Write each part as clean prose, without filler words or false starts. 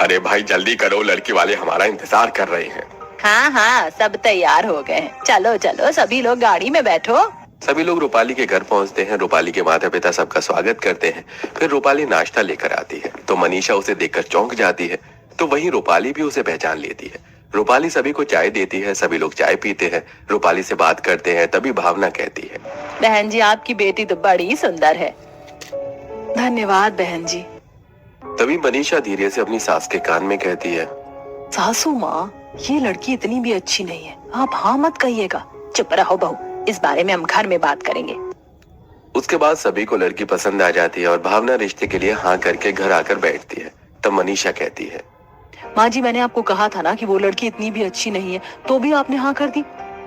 अरे भाई जल्दी करो, लड़की वाले हमारा इंतजार कर रहे हैं। हाँ हाँ, सब तैयार हो गए हैं। चलो चलो सभी लोग गाड़ी में बैठो। सभी लोग रूपाली के घर पहुंचते हैं। रूपाली के माता पिता सबका स्वागत करते हैं। फिर रूपाली नाश्ता लेकर आती है तो मनीषा उसे देखकर चौंक जाती है। तो वहीं रूपाली भी उसे पहचान लेती है। रूपाली सभी को चाय देती है। सभी लोग चाय पीते हैं, रूपाली से बात करते हैं। तभी भावना कहती है, बहन जी आपकी बेटी तो बड़ी सुंदर है। धन्यवाद बहन जी। तभी मनीषा धीरे से अपनी सास के कान में कहती है, सासू माँ, ये लड़की इतनी भी अच्छी नहीं है, आप हाँ मत कहिएगा। चुप रहो बहू, इस बारे में हम घर में बात करेंगे। उसके बाद सभी को लड़की पसंद आ जाती है और भावना रिश्ते के लिए हाँ करके घर आकर बैठती है। तब मनीषा कहती है, माँ जी मैंने आपको कहा था ना कि वो लड़की इतनी भी अच्छी नहीं है, तो भी आपने हाँ कर दी।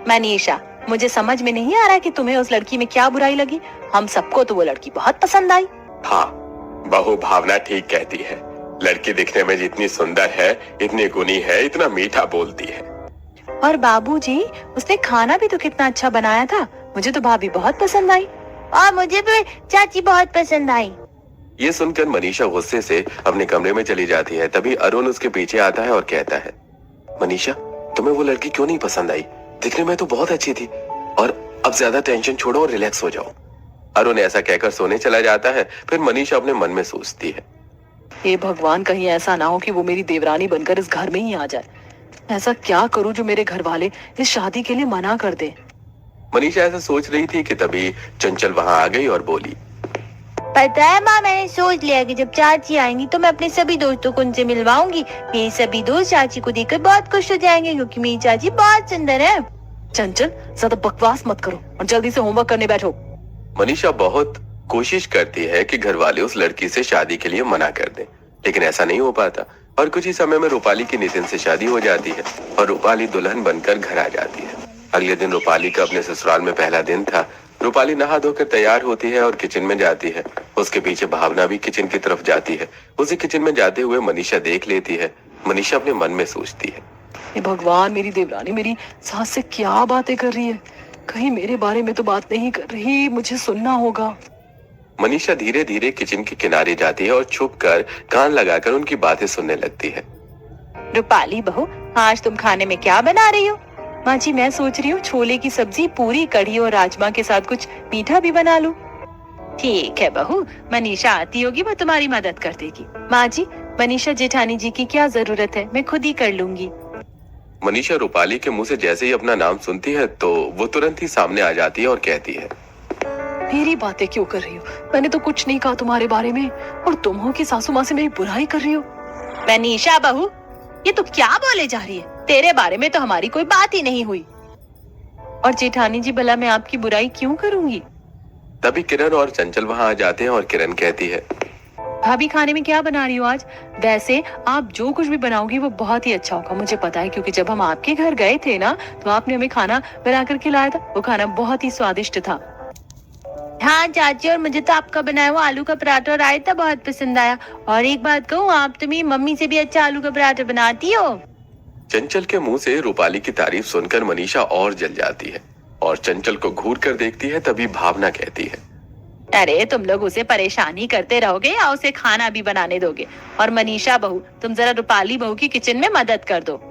मनीषा, मुझे समझ में नहीं आ रहा कि तुम्हें उस लड़की में क्या बुराई लगी। हम सबको तो वो लड़की बहुत पसंद आई। हाँ, बहू भावना ठीक कहती है। लड़की दिखने में जितनी सुंदर है, इतनी गुणी है, इतना मीठा बोलती है। और बाबूजी, उसने खाना भी तो कितना अच्छा बनाया था। मुझे तो भाभी बहुत पसंद आई और मुझे भी चाची बहुत पसंद आई। ये सुनकर मनीषा गुस्से से अपने कमरे में चली जाती है। तभी अरुण उसके पीछे आता है और कहता है, मनीषा तुम्हें वो लड़की क्यों नहीं पसंद आई? दिखने में तो बहुत अच्छी थी। और अब ज्यादा टेंशन छोड़ो और रिलैक्स हो जाओ। अरुण ऐसा कहकर सोने चला जाता है। फिर मनीषा अपने मन में सोचती है, हे भगवान, कहीं ऐसा ना हो कि वो मेरी देवरानी बनकर इस घर में ही आ जाए। ऐसा क्या करूं जो मेरे घर वाले इस शादी के लिए मना कर दे। मनीषा ऐसा सोच रही थी कि तभी चंचल वहां आ गई और बोली, पता है माँ, मैंने सोच लिया कि जब चाची आएंगी तो मैं अपने सभी दोस्तों को उनसे मिलवाऊंगी। मेरे सभी दोस्त चाची को देखकर बहुत खुश हो जाएंगे क्योंकि मेरी चाची बहुत सुंदर है। चंचल, ज्यादा बकवास मत करो और जल्दी से होमवर्क करने बैठो। मनीषा बहुत कोशिश करती है कि घर वाले उस लड़की से शादी के लिए मना कर दें, लेकिन ऐसा नहीं हो पाता। और कुछ ही समय में रूपाली की नितिन से शादी हो जाती है और रूपाली दुल्हन बनकर घर आ जाती है। अगले दिन रूपाली का अपने ससुराल में पहला दिन था। रूपाली नहा धोकर तैयार होती है और किचन में जाती है। उसके पीछे भावना भी किचन की तरफ जाती है। उसे किचन में जाते हुए मनीषा देख लेती है। मनीषा अपने मन में सोचती है, हे भगवान, मेरी देवरानी मेरी सास से क्या बातें कर रही है। कहीं मेरे बारे में तो बात नहीं कर रही, मुझे सुनना होगा। मनीषा धीरे धीरे किचन के किनारे जाती है और छुपकर कान लगाकर उनकी बातें सुनने लगती है। रूपाली बहू, आज तुम खाने में क्या बना रही हो? माँ जी मैं सोच रही हूँ छोले की सब्जी, पूरी कढ़ी और राजमा के साथ कुछ मीठा भी बना लूं। ठीक है बहू, मनीषा आती होगी, वो तुम्हारी मदद कर देगी। माँ जी, मनीषा जेठानी जी की क्या जरूरत है, मैं खुद ही कर लूंगी। मनीषा रूपाली के मुंह से जैसे ही अपना नाम सुनती है तो वो तुरंत ही सामने आ जाती है और कहती है, मेरी बातें क्यों कर रही हो? मैंने तो कुछ नहीं कहा तुम्हारे बारे में, और तुम हो कि सासू माँ से मेरी बुराई कर रही हो। मनीषा बहू, ये तुम क्या बोले जा रही है? तेरे बारे में तो हमारी कोई बात ही नहीं हुई। और जेठानी जी, भला मैं आपकी बुराई क्यों करूंगी? तभी किरण और चंचल वहां आ जाते हैं और किरण कहती है, भाभी खाने में क्या बना रही हो आज? वैसे आप जो कुछ भी बनाओगी वो बहुत ही अच्छा होगा, मुझे पता है, क्योंकि जब हम आपके घर गए थे ना तो आपने हमें खाना बनाकर खिलाया था। वो खाना बहुत ही स्वादिष्ट था। हाँ चाची, और मुझे तो आपका बनाया हुआ आलू का पराठा और रायता बहुत पसंद आया। और एक बात कहूँ, आप तो मेरी मम्मी से भी अच्छा आलू का पराठा बनाती हो। चंचल के मुंह से रूपाली की तारीफ सुनकर मनीषा और जल जाती है और चंचल को घूर कर देखती है। तभी भावना कहती है, अरे तुम लोग उसे परेशानी करते रहोगे या उसे खाना भी बनाने दोगे? और मनीषा बहू, तुम जरा रूपाली बहू की किचन में मदद कर दो।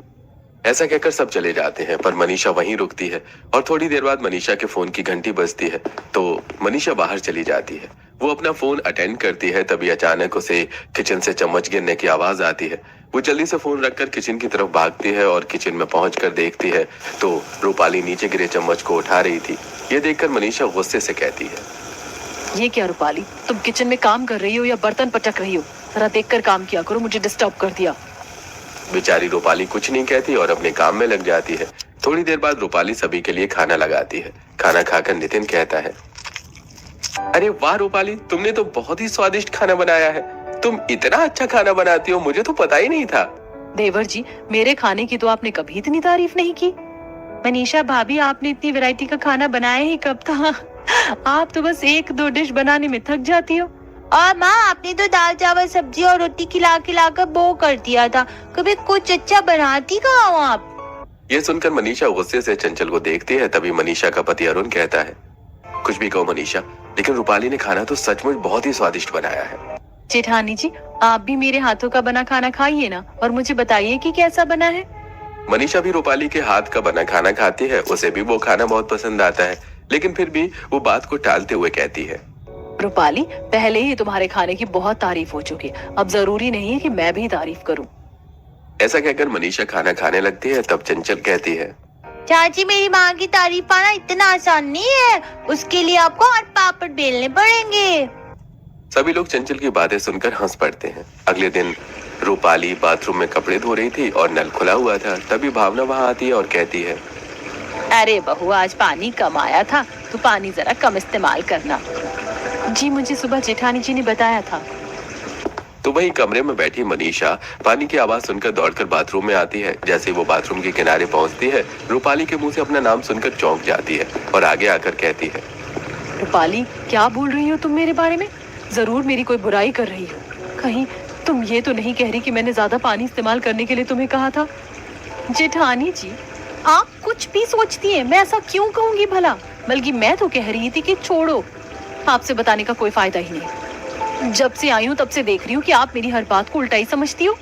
ऐसा कहकर सब चले जाते हैं, पर मनीषा वहीं रुकती है। और थोड़ी देर बाद मनीषा के फोन की घंटी बजती है तो मनीषा बाहर चली जाती है। वो अपना फोन अटेंड करती है। तभी अचानक उसे किचन से चम्मच गिरने की आवाज आती है। वो जल्दी से फोन रखकर किचन की तरफ भागती है और किचन में पहुंचकर देखती है तो रूपाली नीचे गिरे चम्मच को उठा रही थी। ये देखकर मनीषा गुस्से से कहती है, ये क्या रूपाली, तुम किचन में काम कर रही हो या बर्तन पटक रही हो? जरा देखकर काम किया करो, मुझे डिस्टर्ब कर दिया। बेचारी रूपाली कुछ नहीं कहती और अपने काम में लग जाती है। थोड़ी देर बाद रूपाली सभी के लिए खाना लगाती है। खाना खाकर नितिन कहता है, अरे वाह रूपाली, तुमने तो बहुत ही स्वादिष्ट खाना बनाया है। तुम इतना अच्छा खाना बनाती हो, मुझे तो पता ही नहीं था। देवर जी, मेरे खाने की तो आपने कभी इतनी तारीफ नहीं की। मनीषा भाभी, आपने इतनी वैरायटी का खाना बनाया ही कब था? आप तो बस एक दो डिश बनाने में थक जाती हो। और माँ, आपने तो दाल चावल सब्जी और रोटी खिला कर बो कर दिया था। कभी कुछ अच्छा बनाती कहाँ हो आप? ये सुनकर मनीषा गुस्से से चंचल को देखती है। तभी मनीषा का पति अरुण कहता है, कुछ भी कहो मनीषा, लेकिन रूपाली ने खाना तो सचमुच बहुत ही स्वादिष्ट बनाया है। जेठानी जी, आप भी मेरे हाथों का बना खाना खाइए ना, और मुझे बताइए कि कैसा बना है। मनीषा भी रूपाली के हाथ का बना खाना खाती है। उसे भी वो खाना बहुत पसंद आता है, लेकिन फिर भी वो बात को टालते हुए कहती है, रूपाली, पहले ही तुम्हारे खाने की बहुत तारीफ हो चुकी है, अब जरूरी नहीं है कि मैं भी तारीफ करूं। ऐसा कहकर मनीषा खाना खाने लगती है। तब चंचल कहती है, चाची मेरी माँ की तारीफ पाना इतना आसान नहीं है, उसके लिए आपको 8 पापड़ बेलने पड़ेंगे। सभी लोग चंचल की बातें सुनकर हंस पड़ते हैं। अगले दिन रूपाली बाथरूम में कपड़े धो रही थी और नल खुला हुआ था। तभी भावना वहां आती है और कहती है, अरे बहू, आज पानी कम आया था, तो पानी जरा कम इस्तेमाल करना। जी, मुझे सुबह जेठानी जी ने बताया था। तो वही कमरे में बैठी मनीषा पानी की आवाज सुनकर दौड़कर बाथरूम में आती है। जैसे वो बाथरूम के किनारे पहुंचती है, रूपाली के मुंह से अपना नाम सुनकर चौंक जाती है और आगे आकर कहती है, रूपाली, क्या बोल रही हो तुम मेरे बारे में? जरूर मेरी कोई बुराई कर रही हो। कहीं तुम ये तो नहीं कह रही कि मैंने ज्यादा पानी इस्तेमाल करने के लिए तुम्हें कहा था? जेठानी जी, आप कुछ भी सोचती हैं, मैं ऐसा क्यों कहूंगी भला? बल्कि मैं तो कह रही थी कि छोड़ो, आपसे बताने का कोई फायदा ही नहीं। जब से आई हूँ तब से देख रही हूँ कि आप मेरी हर बात को उल्टा ही समझती हो।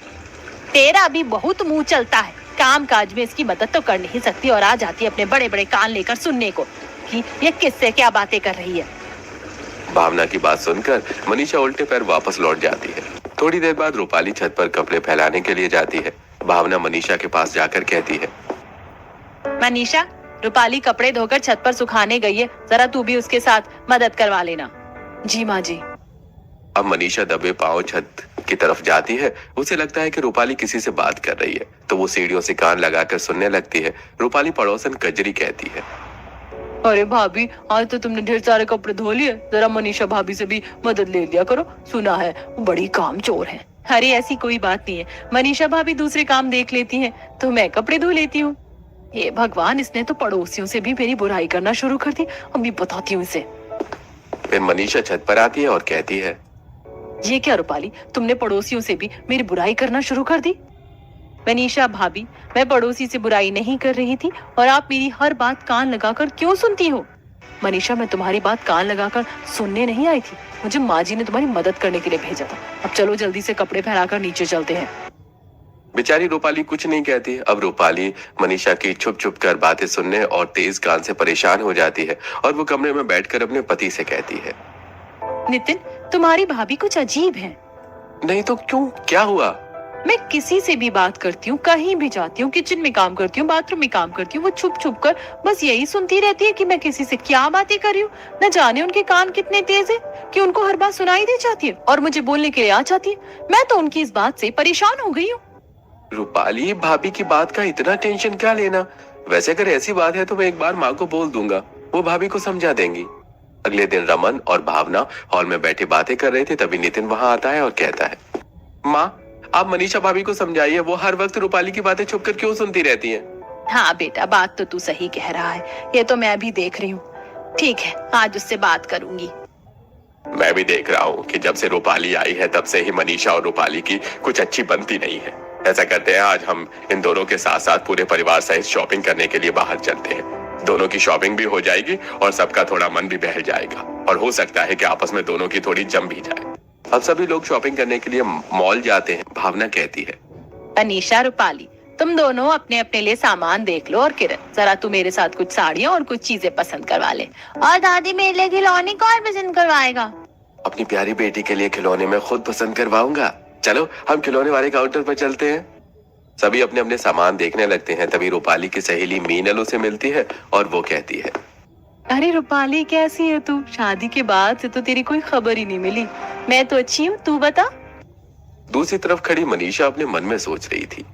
तेरा भी बहुत मुंह चलता है, काम काज में इसकी मदद तो कर नहीं सकती और आ जाती है अपने बड़े बड़े कान लेकर सुनने को कि ये किससे क्या बातें कर रही है। भावना की बात सुनकर मनीषा उल्टे पैर वापस लौट जाती है। थोड़ी देर बाद रूपाली छत पर कपड़े फैलाने के लिए जाती है। भावना मनीषा के पास जाकर कहती है, मनीषा, रूपाली कपड़े धोकर छत पर सुखाने गई है, जरा तू भी उसके साथ मदद करवा लेना। जी माँ जी। अब मनीषा दबे पांव छत की तरफ जाती है। उसे लगता है कि रूपाली किसी से बात कर रही है, तो वो सीढ़ियों से कान लगाकर सुनने लगती है। रूपाली पड़ोसन कजरी कहती है, अरे भाभी, आज तो तुमने ढेर सारे कपड़े धो लिए, जरा मनीषा भाभी से भी मदद ले लिया करो, सुना है वो बड़ी काम चोर है। अरे ऐसी कोई बात नहीं है, मनीषा भाभी दूसरे काम देख लेती हैं, तो मैं कपड़े धो लेती हूँ। ये भगवान, इसने तो पड़ोसियों से भी मेरी बुराई करना शुरू कर दी। अभी बताती हूँ इसे। फिर मनीषा छत पर आती है और कहती है, ये क्या रूपाली, तुमने पड़ोसियों से भी मेरी बुराई करना शुरू कर दी? मनीषा भाभी, मैं पड़ोसी से बुराई नहीं कर रही थी, और आप मेरी हर बात कान लगाकर क्यों सुनती हो? मनीषा, मैं तुम्हारी बात कान लगाकर सुनने नहीं आई थी, मुझे माँ जी ने तुम्हारी मदद करने के लिए भेजा था। अब चलो जल्दी से कपड़े फैलाकर नीचे चलते हैं। बेचारी रूपाली कुछ नहीं कहती। अब रूपाली मनीषा की छुप छुप कर बातें सुनने और तेज कान से परेशान हो जाती है और वो कमरे में बैठकर अपने पति से कहती है, नितिन, तुम्हारी भाभी कुछ अजीब है। नहीं तो क्यों, क्या हुआ? मैं किसी से भी बात करती हूँ, कहीं भी जाती हूँ, किचन में काम करती हूँ, बाथरूम में काम करती हूँ, वो छुप छुप कर बस यही सुनती रहती है कि मैं किसी से क्या बातें कर रही हूँ। न जाने उनके कान कितने तेज है कि उनको हर बात सुनाई दे जाती है और मुझे बोलने के लिए आ जाती है। मैं तो उनकी इस बात से परेशान हो गई हूँ। रूपाली, भाभी की बात का इतना टेंशन क्या लेना? वैसे अगर ऐसी बात है तो मैं एक बार माँ को बोल दूंगा, वो भाभी को समझा देंगी। अगले दिन रमन और भावना हॉल में बैठे बातें कर रहे थे। तभी नितिन वहां आता है और कहता है, माँ, आप मनीषा भाभी को समझाइए, वो हर वक्त रूपाली की बातें छुपकर क्यों सुनती रहती हैं? हाँ बेटा, बात तो तू सही कह रहा है, ये तो मैं भी देख रही हूँ। ठीक है, आज उससे बात करूंगी। मैं भी देख रहा हूँ कि जब से रूपाली आई है तब से ही मनीषा और रूपाली की कुछ अच्छी बनती नहीं है। ऐसा करते हैं, आज हम इन दोनों के साथ साथ पूरे परिवार सहित शॉपिंग करने के लिए बाहर चलते हैं। दोनों की शॉपिंग भी हो जाएगी और सबका थोड़ा मन भी बहल जाएगा और हो सकता है कि आपस में दोनों की थोड़ी जम भी जाए। अब सभी लोग शॉपिंग करने के लिए मॉल जाते हैं। भावना कहती है, अनीशा, रूपाली, तुम दोनों अपने अपने लिए सामान देख लो, और किरण, जरा तू मेरे साथ कुछ साड़ियाँ और कुछ चीजें पसंद करवा ले। और दादी मेरे लिए खिलौने कौन पसंद करवाएगा? अपनी प्यारी बेटी के लिए खिलौने मैं खुद पसंद करवाऊंगा। चलो हम खिलौने वाले काउंटर पर चलते हैं। सभी अपने अपने सामान देखने लगते हैं। तभी रूपाली की सहेली मीनल उसे मिलती है और वो कहती है, अरे रूपाली, कैसी है तू? शादी के बाद से तो तेरी कोई खबर ही नहीं मिली। मैं तो अच्छी हूँ, तू बता। दूसरी तरफ खड़ी मनीषा अपने मन में सोच रही थी,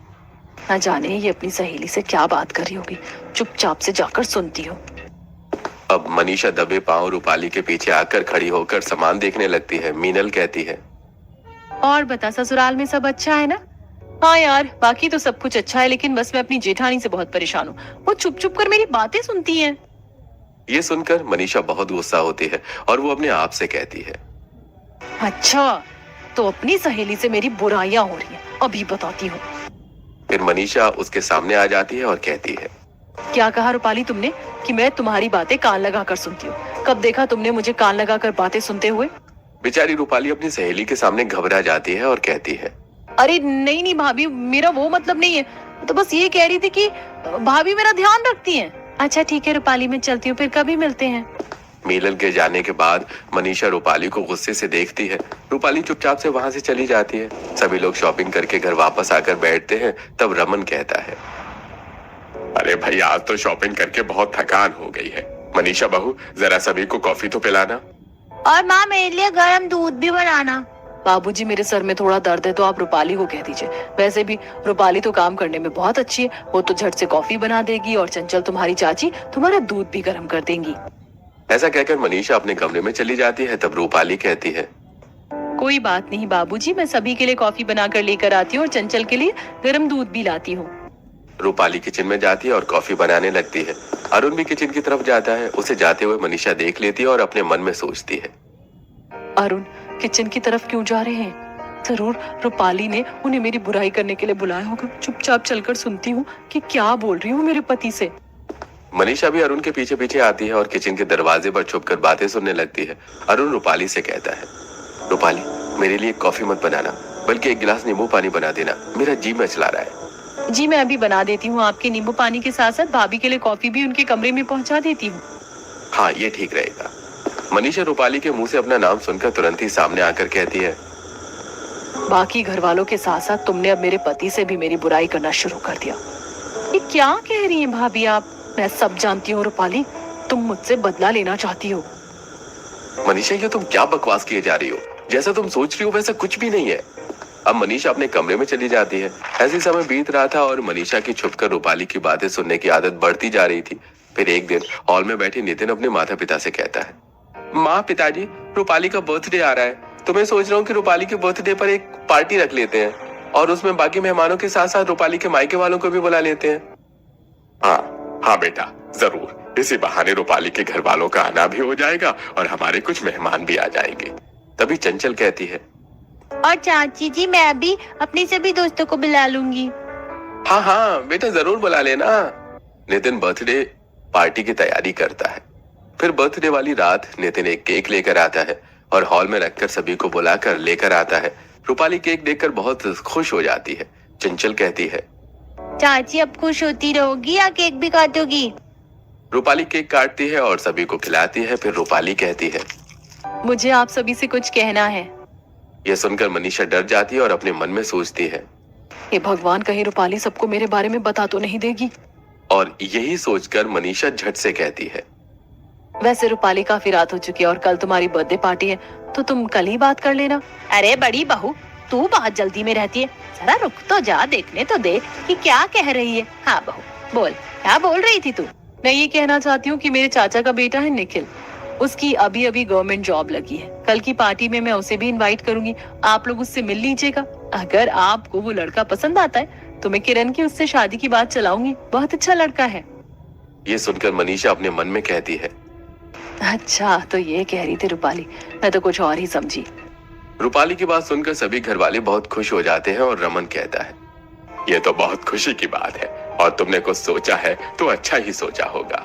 न जाने ये अपनी सहेली से क्या बात कर रही होगी, चुपचाप से जाकर सुनती हो। अब मनीषा दबे पांव रूपाली के पीछे आकर खड़ी होकर सामान देखने लगती है। मीनल कहती है, और बता, ससुराल में सब अच्छा है ना? हाँ यार, बाकी तो सब कुछ अच्छा है, लेकिन बस मैं अपनी जेठानी से बहुत परेशान हूँ। वो चुप चुप कर मेरी बातें सुनती है। ये सुनकर मनीषा बहुत गुस्सा होती है और वो अपने आप से कहती है, अच्छा, तो अपनी सहेली से मेरी बुराइयां हो रही है, अभी बताती हूँ। फिर मनीषा उसके सामने आ जाती है और कहती है, क्या कहा रूपाली तुमने कि मैं तुम्हारी बातें कान लगा कर सुनती हूँ? कब देखा तुमने मुझे कान लगा कर बातें सुनते हुए? बेचारी रूपाली अपनी सहेली के सामने घबरा जाती है और कहती है, अरे नहीं नहीं भाभी, मेरा वो मतलब नहीं है, तो बस ये कह रही थी कि भाभी मेरा ध्यान रखती हैं। अच्छा ठीक है रूपाली, मैं चलती हूँ, फिर कभी मिलते हैं। मीनल के जाने के बाद मनीषा रूपाली को गुस्से से देखती है। रूपाली चुपचाप से वहां से चली जाती है। सभी लोग शॉपिंग करके घर वापस आकर बैठते हैं। तब रमन कहता है, अरे भाई आज तो शॉपिंग करके बहुत थकान हो गई है। मनीषा बहू जरा सभी को कॉफी तो पिलाना। और माँ मेरे लिए गर्म दूध भी बनाना। बाबूजी मेरे सर में थोड़ा दर्द है तो आप रूपाली को कह दीजिए। वैसे भी रूपाली तो काम करने में बहुत अच्छी है, वो तो झट से कॉफी बना देगी और चंचल तुम्हारी चाची तुम्हारा दूध भी गर्म कर देंगी। ऐसा कहकर मनीषा अपने कमरे में चली जाती है। तब रूपाली कहती है, कोई बात नहीं बाबूजी, मैं सभी के लिए कॉफी बनाकर लेकर आती हूँ और चंचल के लिए गर्म दूध भी लाती हूँ। रूपाली किचन में जाती है और कॉफी बनाने लगती है। अरुण भी किचन की तरफ जाता है। उसे जाते हुए मनीषा देख लेती है और अपने मन में सोचती है, अरुण किचन की तरफ क्यों जा रहे हैं? जरूर रूपाली ने उन्हें मेरी बुराई करने के लिए बुलाया होगा। चुपचाप चलकर सुनती हूँ कि क्या बोल रही हूँ मेरे पति से। मनीषा भी अरुण के पीछे पीछे आती है और किचन के दरवाजे पर छुपकर बातें सुनने लगती है। अरुण रूपाली से कहता है, रूपाली मेरे लिए कॉफी मत बनाना, बल्कि एक गिलास नींबू पानी बना देना, मेरा जी मचला रहा है। जी मैं अभी बना देती हूँ। आपके नींबू पानी के साथ साथ भाभी के लिए कॉफी भी उनके कमरे में पहुँचा देती हूँ। हाँ ये ठीक रहेगा। मनीषा रूपाली के मुंह से अपना नाम सुनकर तुरंत ही सामने आकर कहती है, बाकी घर वालों के साथ साथ तुमने अब मेरे पति से भी मेरी बुराई करना शुरू कर दिया। ये क्या कह रही हैं भाभी आप? मैं सब जानती हूँ रूपाली, तुम मुझसे बदला लेना चाहती हो। मनीषा ये तुम क्या बकवास किए जा रही हो? जैसा तुम सोच रही हो वैसा कुछ भी नहीं है। अब मनीषा अपने कमरे में चली जाती है। ऐसे समय बीत रहा था और मनीषा की छुपकर रूपाली की बातें सुनने की आदत बढ़ती जा रही थी। फिर एक दिन हॉल में बैठे नितिन अपने माता पिता से कहता है, माँ पिताजी रूपाली का बर्थडे आ रहा है, तो मैं सोच रहा हूँ कि रूपाली के बर्थडे पर एक पार्टी रख लेते हैं और उसमें बाकी मेहमानों के साथ साथ रूपाली के मायके वालों को भी बुला लेते हैं। हाँ बेटा जरूर, इसी बहाने रूपाली के घर वालों का आना भी हो जाएगा और हमारे कुछ मेहमान भी आ जाएंगे। तभी चंचल कहती है, और चाची जी मैं भी अपने सभी दोस्तों को बुला लूंगी। हाँ बेटा जरूर बुला लेना। नितिन बर्थडे पार्टी की तैयारी करता है। फिर बर्थडे वाली रात नितिन एक केक लेकर आता है और हॉल में रखकर सभी को बुलाकर लेकर आता है। रूपाली केक देखकर बहुत खुश हो जाती है। चंचल कहती है, चाची अब खुश होती रहोगी या केक भी काटोगी? रूपाली केक काटती है और सभी को खिलाती है। फिर रूपाली कहती है, मुझे आप सभी से कुछ कहना है। यह सुनकर मनीषा डर जाती है और अपने मन में सोचती है, ये भगवान कहीं रूपाली सबको मेरे बारे में बता तो नहीं देगी। और यही सोचकर मनीषा झट से कहती है, वैसे रूपाली काफी रात हो चुकी है और कल तुम्हारी बर्थडे पार्टी है, तो तुम कल ही बात कर लेना। अरे बड़ी बहू तू बहुत जल्दी में रहती है, जरा रुक तो जा, देखने तो दे कि क्या कह रही है। हाँ बहू बोल, क्या बोल रही थी तू? मैं ये कहना चाहती हूँ कि मेरे चाचा का बेटा है निखिल, उसकी अभी अभी गवर्नमेंट जॉब लगी है। कल की पार्टी में मैं उसे भी इनवाइट करूंगी, आप लोग उससे मिल लीजिएगा। अगर आपको वो लड़का पसंद आता है तो मैं किरण की उससे शादी की बात चलाऊंगी, बहुत अच्छा लड़का है। ये सुनकर मनीषा अपने मन में कहती है, अच्छा तो ये कह रही थी रूपाली, मैं तो कुछ और ही समझी। रूपाली की बात सुनकर सभी घर वाले बहुत खुश हो जाते हैं और रमन कहता है, ये तो बहुत खुशी की बात है और तुमने कुछ सोचा है तो अच्छा ही सोचा होगा।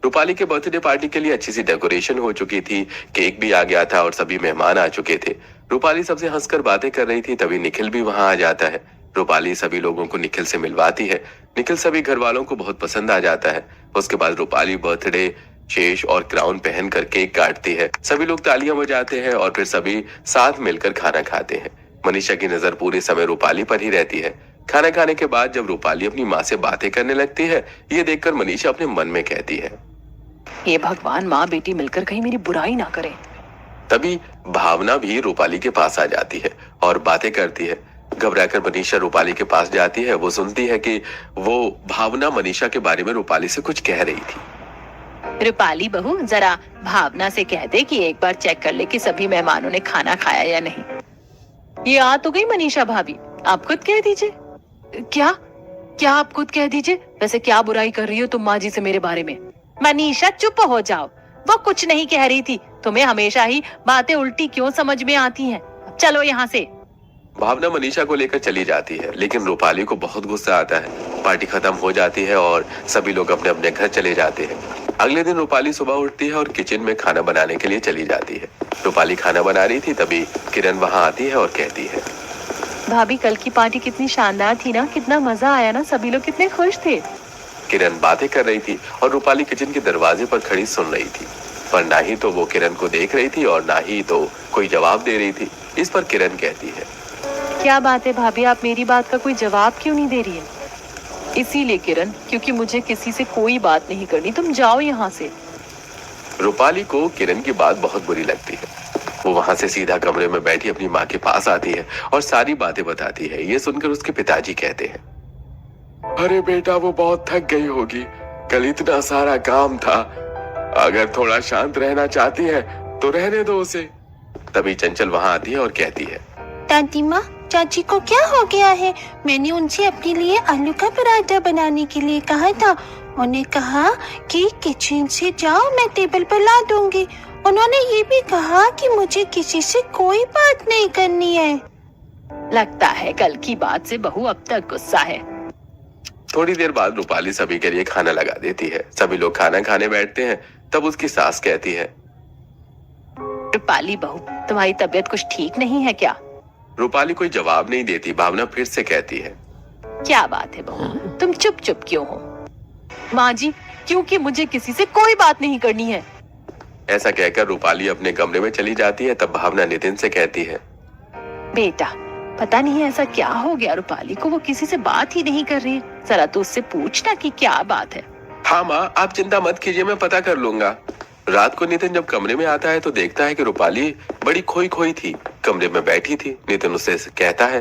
रूपाली के बर्थडे पार्टी के लिए अच्छी सी डेकोरेशन हो चुकी थी, केक भी आ गया था और सभी मेहमान आ चुके थे। रूपाली सबसे हंसकर बातें कर रही थी। तभी निखिल भी वहां आ जाता है। रूपाली सभी लोगों को निखिल से मिलवाती है। निखिल सभी घर वालों को बहुत पसंद आ जाता है। उसके बाद रूपाली बर्थडे शेष और क्राउन पहनकर केक काटती है। सभी लोग तालियां बजाते हैं और फिर सभी साथ मिलकर खाना खाते हैं। मनीषा की नजर पूरे समय रूपाली पर ही रहती है। खाना खाने के बाद जब रूपाली अपनी माँ से बातें करने लगती है, ये देखकर मनीषा अपने मन में कहती है, ये भगवान माँ बेटी मिलकर कहीं मेरी बुराई ना करे। तभी भावना भी रूपाली के पास आ जाती है और बातें करती है। घबराकर मनीषा रूपाली के पास जाती है। वो सुनती है कि वो भावना मनीषा के बारे में रूपाली से कुछ कह रही थी। रूपाली बहू जरा भावना से कह दे कि एक बार चेक कर ले कि सभी मेहमानों ने खाना खाया या नहीं। ये आ तो गई मनीषा भाभी, आप खुद कह दीजिए। क्या क्या आप खुद कह दीजिए। वैसे क्या बुराई कर रही हो तुम माँ जी से मेरे बारे में? मनीषा चुप हो जाओ, वो कुछ नहीं कह रही थी। तुम्हें हमेशा ही बातें उल्टी क्यों समझ में आती हैं? चलो यहाँ से। भावना मनीषा को लेकर चली जाती है, लेकिन रूपाली को बहुत गुस्सा आता है। पार्टी खत्म हो जाती है और सभी लोग अपने अपने घर चले जाते हैं। अगले दिन रूपाली सुबह उठती है और किचन में खाना बनाने के लिए चली जाती है। रूपाली खाना बना रही थी, तभी किरण वहां आती है और कहती है, भाभी कल की पार्टी कितनी शानदार थी ना, कितना मजा आया ना, सभी लोग कितने खुश थे। किरण बातें कर रही थी और रूपाली किचन के दरवाजे पर खड़ी सुन रही थी, पर ना ही तो वो किरण को देख रही थी और ना ही तो कोई जवाब दे रही थी। इस पर किरण कहती है, क्या बात है भाभी, आप मेरी बात का कोई जवाब क्यों नहीं दे रही है? इसीलिए किरण, क्योंकि मुझे किसी से कोई बात नहीं करनी, तुम जाओ यहाँ से। रूपाली को किरण की बात बहुत बुरी लगती है। वो वहां से सीधा कमरे में बैठी अपनी माँ के पास आती है और सारी बातें बताती है। ये सुनकर उसके पिताजी कहते हैं, अरे बेटा, वो बहुत थक गई होगी, कल इतना सारा काम था, अगर थोड़ा शांत रहना चाहती है तो रहने दो उसे। तभी चंचल वहां आती है और कहती है, दादी माँ, चाची को क्या हो गया है? मैंने उनसे अपने लिए आलू का पराठा बनाने के लिए कहा था। उन्होंने कहा कि किचन से जाओ, मैं टेबल पर ला दूंगी। उन्होंने ये भी कहा कि मुझे किसी से कोई बात नहीं करनी है। लगता है कल की बात से बहू अब तक गुस्सा है। थोड़ी देर बाद रूपाली सभी के लिए खाना लगा देती है। सभी लोग खाना खाने बैठते हैं। तब उसकी सास कहती है, रूपाली बहू, तुम्हारी तबीयत कुछ ठीक नहीं है क्या? रूपाली कोई जवाब नहीं देती। भावना फिर से कहती है, क्या बात है बहू, तुम चुप चुप क्यों हो? माँ जी, क्योंकि मुझे किसी से कोई बात नहीं करनी है। ऐसा कहकर रूपाली अपने कमरे में चली जाती है। तब भावना नितिन से कहती है, बेटा, पता नहीं ऐसा क्या हो गया रूपाली को, वो किसी से बात ही नहीं कर रही। जरा तो उससे पूछना कि क्या बात है। हाँ माँ, आप चिंता मत कीजिए, मैं पता कर लूंगा। रात को नितिन जब कमरे में आता है तो देखता है कि रूपाली बड़ी खोई खोई थी, कमरे में बैठी थी। नितिन उससे कहता है,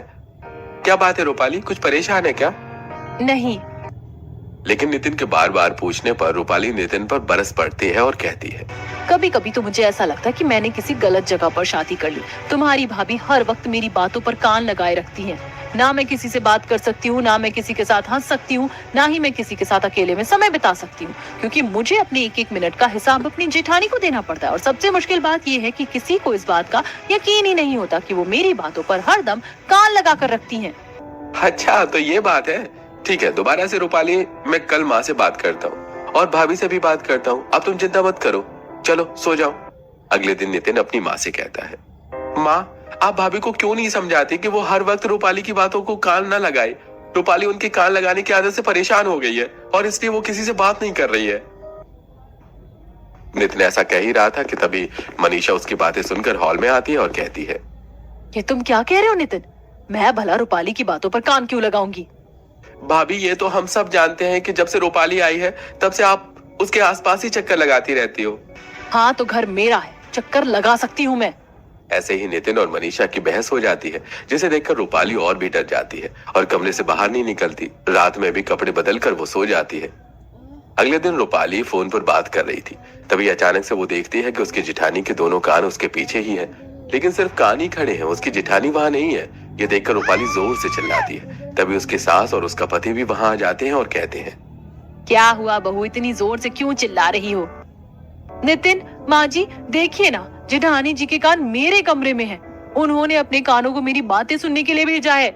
क्या बात है रूपाली, कुछ परेशान है क्या? नहीं। लेकिन नितिन के बार बार पूछने पर रूपाली नितिन पर बरस पड़ती है और कहती है, कभी कभी तो मुझे ऐसा लगता है कि मैंने किसी गलत जगह पर शादी कर ली। तुम्हारी भाभी हर वक्त मेरी बातों पर कान लगाए रखती हैं। ना मैं किसी से बात कर सकती हूँ, ना मैं किसी के साथ हंस सकती हूँ, ना ही मैं किसी के साथ अकेले में समय बिता सकती हूँ, क्योंकि मुझे अपने एक एक मिनट का हिसाब अपनी जेठानी को देना पड़ता है। और सबसे मुश्किल बात यह है कि किसी को इस बात का यकीन ही नहीं होता कि वो मेरी बातों पर हरदम कान लगा कर रखती हैं। अच्छा, तो ये बात है। ठीक है, दोबारा से रूपाली, मैं कल माँ से बात करता हूँ और भाभी से भी बात करता हूँ। अब तुम चिंता मत करो, चलो सो जाओ। अगले दिन नितिन अपनी माँ से कहता है, माँ, आप भाभी को क्यों नहीं समझाती कि वो हर वक्त रूपाली की बातों को कान न लगाए। रूपाली उनके कान लगाने की आदत से परेशान हो गई है और इसलिए वो किसी से बात नहीं कर रही है। नितिन ऐसा कह ही रहा था कि तभी मनीषा उसकी बातें सुनकर हॉल में आती है और कहती है, ये तुम क्या कह रहे हो नितिन? मैं भला रूपाली की बातों पर कान क्यों लगाऊंगी? भाभी, ये तो हम सब जानते हैं कि जब से रूपाली आई है तब से आप उसके आसपास ही चक्कर लगाती रहती हो। हाँ, तो घर मेरा है, चक्कर लगा सकती हूँ मैं। ऐसे ही नितिन और मनीषा की बहस हो जाती है, जिसे देखकर रूपाली और भी डर जाती है और कमरे से बाहर नहीं निकलती। रात में भी कपड़े बदलकर वो सो जाती है। अगले दिन रूपाली फोन पर बात कर रही थी, तभी अचानक से वो देखती है कि उसकी जेठानी के दोनों कान उसके पीछे ही हैं, लेकिन सिर्फ कान ही खड़े हैं, उसकी जेठानी वहां नहीं है। ये देखकर रूपाली जोर से चिल्लाती है। तभी उसकी सास और उसका पति भी वहां आ जाते हैं और कहते हैं, क्या हुआ बहू, इतनी जोर से क्यों चिल्ला रही हो? नितिन, माँ जी देखिए ना, जेठानी जी के कान मेरे कमरे में हैं। उन्होंने अपने कानों को मेरी बातें सुनने के लिए भेजा है।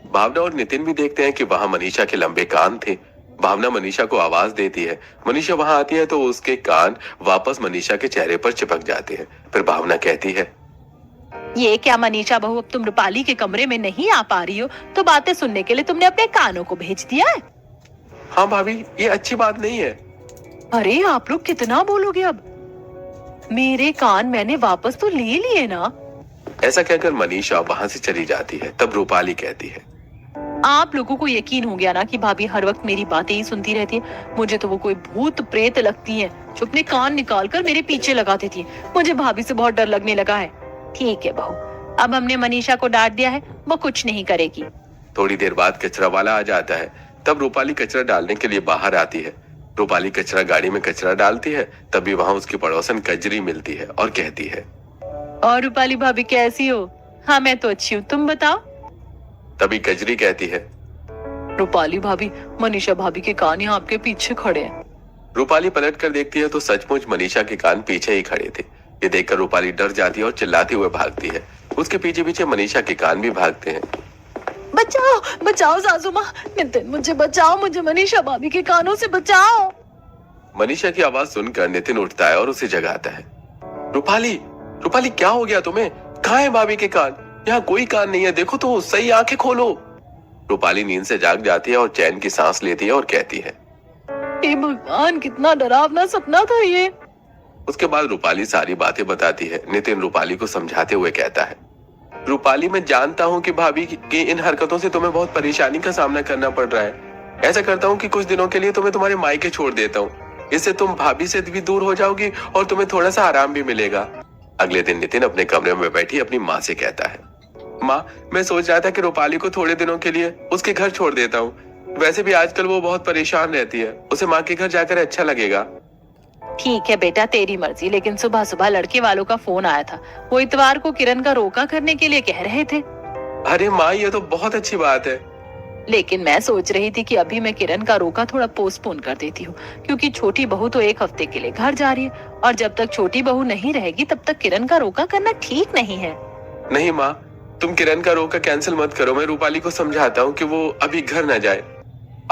भावना और नितिन भी देखते हैं कि वहां मनीषा के लंबे कान थे। भावना मनीषा को आवाज देती है। मनीषा वहां आती है तो उसके कान वापस मनीषा के चेहरे पर चिपक जाते हैं। फिर भावना कहती है, ये क्या मनीषा बहू, अब तुम रूपाली के कमरे में नहीं आ पा रही हो तो बातें सुनने के लिए तुमने अपने कानों को भेज दिया है? हाँ भाभी, ये अच्छी बात नहीं है। अरे आप लोग कितना बोलोगे अब? मेरे कान मैंने वापस तो ले लिए ना। ऐसा कहकर मनीषा वहां से चली जाती है। तब रूपाली कहती है, आप लोगों को यकीन हो गया ना कि भाभी हर वक्त मेरी बातें ही सुनती रहती है। मुझे तो वो कोई भूत प्रेत लगती है जो अपने कान निकाल कर मेरे पीछे लगा देती है। मुझे भाभी से बहुत डर लगने लगा है। ठीक है बहू, अब हमने मनीषा को डांट दिया है, वो कुछ नहीं करेगी। थोड़ी देर बाद कचरा वाला आ जाता है। तब रूपाली कचरा डालने के लिए बाहर आती है। रूपाली कचरा गाड़ी में कचरा डालती है। तभी वहां उसकी पड़ोसन कजरी मिलती है और कहती है, और रूपाली भाभी कैसी हो? हाँ, मैं तो अच्छी हूँ, तुम बताओ। तभी कजरी कहती है, रूपाली भाभी, मनीषा भाभी के कान यहाँ आपके पीछे खड़े हैं। रूपाली पलट कर देखती है तो सचमुच मनीषा के कान पीछे ही खड़े थे। ये देखकर रूपाली डर जाती है और चिल्लाते हुए भागती है। उसके पीछे पीछे मनीषा के कान भी भागते हैं। बचाओ, बचाओ सासू माँ, नितिन मुझे बचाओ, मुझे मनीषा भाभी के कानों से बचाओ। मनीषा की आवाज सुनकर नितिन उठता है और उसे जगाता है। रूपाली, रूपाली क्या हो गया तुम्हें? कहाँ है भाभी के कान? यहाँ कोई कान नहीं है, देखो तो सही, आंखें खोलो। रूपाली नींद से जाग जाती है और चैन की सांस लेती है और कहती है, हे भगवान, कितना डरावना सपना था ये। उसके बाद रूपाली सारी बातें बताती है। नितिन रूपाली को समझाते हुए कहता है, रूपाली मैं जानता हूँ कि भाभी की इन हरकतों से तुम्हें बहुत परेशानी का सामना करना पड़ रहा है। ऐसा करता हूँ कि कुछ दिनों के लिए तुम्हें तुम्हारे मायके छोड़ देता हूँ, इससे तुम भाभी से भी दूर हो जाओगी और तुम्हें थोड़ा सा आराम भी मिलेगा। अगले दिन नितिन अपने कमरे में बैठी अपनी माँ से कहता है, माँ मैं सोच रहा था कि रूपाली को थोड़े दिनों के लिए उसके घर छोड़ देता हूँ। वैसे भी आजकल वो बहुत परेशान रहती है, उसे माँ के घर जाकर अच्छा लगेगा। ठीक है बेटा, तेरी मर्जी, लेकिन सुबह सुबह लड़के वालों का फोन आया था। वो इतवार को किरण का रोका करने के लिए कह रहे थे। अरे माँ, ये तो बहुत अच्छी बात है। लेकिन मैं सोच रही थी कि अभी मैं किरण का रोका थोड़ा पोस्टपोन कर देती हूँ, क्योंकि छोटी बहू तो 1 हफ्ते के लिए घर जा रही है और जब तक छोटी बहू नहीं रहेगी तब तक किरण का रोका करना ठीक नहीं है। नहीं माँ, तुम किरण का रोका कैंसिल मत करो, मैं रूपाली को समझाता हूँ कि वो अभी घर न जाए।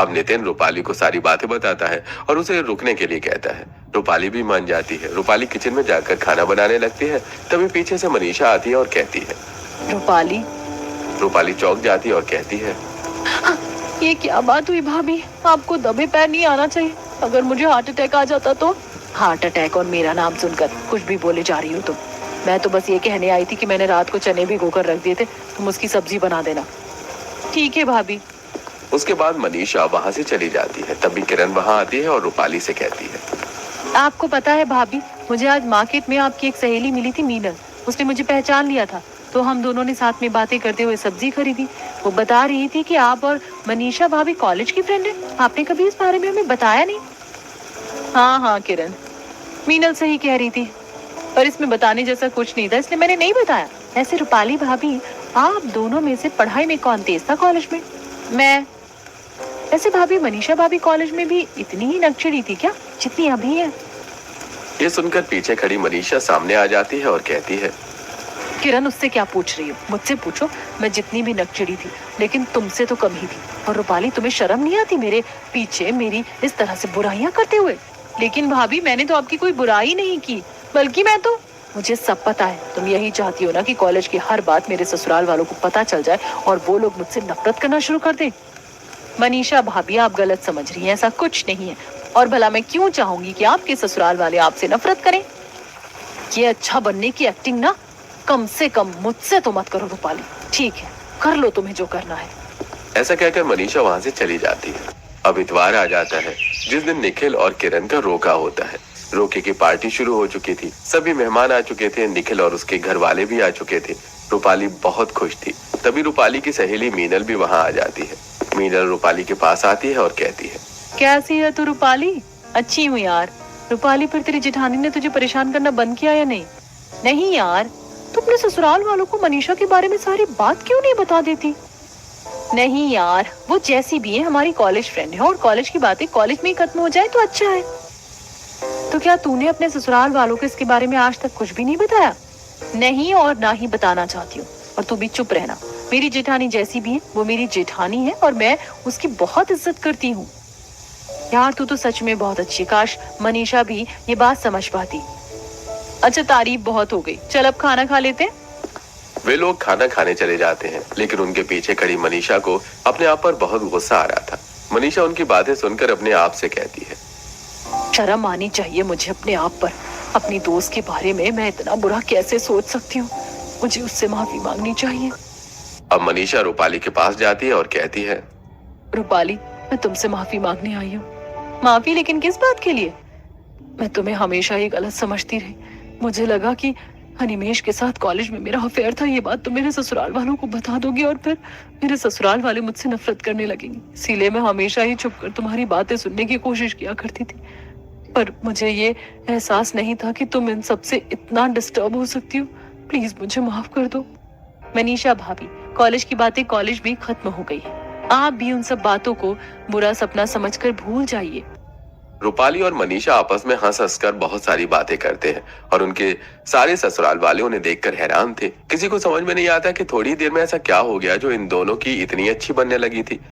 अब नितिन रूपाली को सारी बातें बताता है और उसे रुकने के लिए कहता है। रूपाली भी मान जाती है। रूपाली किचन में जाकर खाना बनाने लगती है। तभी पीछे से मनीषा आती है और कहती है, रूपाली। रूपाली चौंक जाती है और कहती है, ये क्या बात हुई भाभी? आपको दबे पैर नहीं आना चाहिए। अगर मुझे हार्ट अटैक आ जाता तो? हार्ट अटैक और मेरा नाम सुनकर कुछ भी बोले जा रही हो तुम। मैं तो बस ये कहने आई थी कि मैंने रात को चने भिगोकर रख दिए थे, तुम उसकी सब्जी बना देना। ठीक है भाभी। उसके बाद मनीषा वहाँ से चली जाती है। तभी किरण वहाँ आती है और रूपाली से कहती है, आपको पता है भाभी, मुझे आज मार्केट में आपकी एक सहेली मिली थी, मीनल। उसने मुझे पहचान लिया था, तो हम दोनों ने साथ में बातें करते हुए सब्जी खरीदी। वो बता रही थी कि आप और मनीषा भाभी कॉलेज की फ्रेंड है। आपने कभी इस बारे में हमें बताया नहीं। हाँ हाँ किरण, मीनल सही कह रही थी, पर इसमें बताने जैसा कुछ नहीं था, इसलिए मैंने नहीं बताया। ऐसे रूपाली भाभी, आप दोनों में से पढ़ाई में कौन तेज था कॉलेज में? मैं। ऐसे भाभी, मनीषा भाभी कॉलेज में भी इतनी ही नकचड़ी थी क्या जितनी अभी है? ये सुनकर पीछे खड़ी मनीषा सामने आ जाती है और कहती है, किरण, उससे क्या पूछ रही हो? मुझसे पूछो। मैं जितनी भी नकचड़ी थी, लेकिन तुमसे तो कम ही थी। और रूपाली, तुम्हें शर्म नहीं आती मेरे पीछे मेरी इस तरह से बुराइयां करते हुए? लेकिन भाभी, मैंने तो आपकी कोई बुराई नहीं की, बल्कि मुझे सब पता है। तुम यही चाहती हो ना कि कॉलेज की हर बात मेरे ससुराल वालों को पता चल जाए और वो लोग मुझसे नफरत करना शुरू कर दें। मनीषा भाभी, आप गलत समझ रही हैं, ऐसा कुछ नहीं है। और भला मैं क्यों चाहूंगी कि आपके ससुराल वाले आपसे नफरत करें? ये अच्छा बनने की एक्टिंग ना कम से कम मुझसे तो मत करो रूपाली। ठीक है, कर लो तुम्हें जो करना है। ऐसा कहकर मनीषा वहाँ से चली जाती है। अब इतवार आ जाता है, जिस दिन निखिल और किरण का रोका होता है। रोके की पार्टी शुरू हो चुकी थी, सभी मेहमान आ चुके थे, निखिल और उसके घर वाले भी आ चुके थे। रूपाली बहुत खुश थी। तभी रूपाली की सहेली मीनल भी वहाँ आ जाती है। मीनल रूपाली के पास आती है और कहती है, कैसी है तू रूपाली? अच्छी हूँ यार। रूपाली, फिर तेरी जेठानी ने तुझे परेशान करना बंद किया या नहीं? नहीं यार, तू अपने ससुराल वालों को मनीषा के बारे में सारी बात क्यों नहीं बता देती? नहीं यार, वो जैसी भी है हमारी कॉलेज फ्रेंड है और कॉलेज की बातें कॉलेज में ही खत्म हो जाए तो अच्छा है। तो क्या तूने अपने ससुराल वालों को इसके बारे में आज तक कुछ भी नहीं बताया? नहीं, और ना ही बताना चाहती हूँ। और तू भी चुप रहना। मेरी जेठानी जैसी भी है वो मेरी जेठानी है और मैं उसकी बहुत इज्जत करती हूँ। यार तू तो सच में बहुत अच्छी। काश मनीषा भी ये बात समझ पाती। अच्छा, तारीफ बहुत हो गई, चल अब खाना खा लेते हैं। वे लोग खाना खाने चले जाते हैं, लेकिन उनके पीछे खड़ी मनीषा को अपने आप पर बहुत गुस्सा आ रहा था। मनीषा उनकी बातें सुनकर अपने आप से कहती है, शर्म आनी चाहिए मुझे अपने आप पर। अपनी दोस्त के बारे में मैं इतना बुरा कैसे सोच सकती हूँ? मुझे उससे माफी मांगनी चाहिए। अब मनीषा रूपाली के पास जाती है और कहती है, रूपाली, मैं तुमसे माफी मांगने आई हूँ। माफी? लेकिन किस बात के लिए? मैं तुम्हें हमेशा ही गलत समझती रही। मुझे लगा कि अनिमेश के साथ कॉलेज में मेरा अफेयर था। ये बात तुम मेरे ससुराल वालों को बता दोगी और फिर मेरे ससुराल वाले मुझसे नफरत करने लगेंगे। इसीलिए मैं हमेशा ही छुपकर तुम्हारी बातें सुनने की कोशिश किया करती थी, पर मुझे ये एहसास नहीं था कि तुम इन सब से इतना डिस्टर्ब हो सकती हो। प्लीज मुझे माफ कर दो। मनीषा भाभी, कॉलेज की बातें कॉलेज में खत्म हो गई है। आप भी उन सब बातों को बुरा सपना समझकर भूल जाइए। रूपाली और मनीषा आपस में हंस हंसकर बहुत सारी बातें करते हैं और उनके सारे ससुराल वाले उन्हें देखकर हैरान थे। किसी को समझ में नहीं आता कि थोड़ी देर में ऐसा क्या हो गया जो इन दोनों की इतनी अच्छी बनने लगी थी।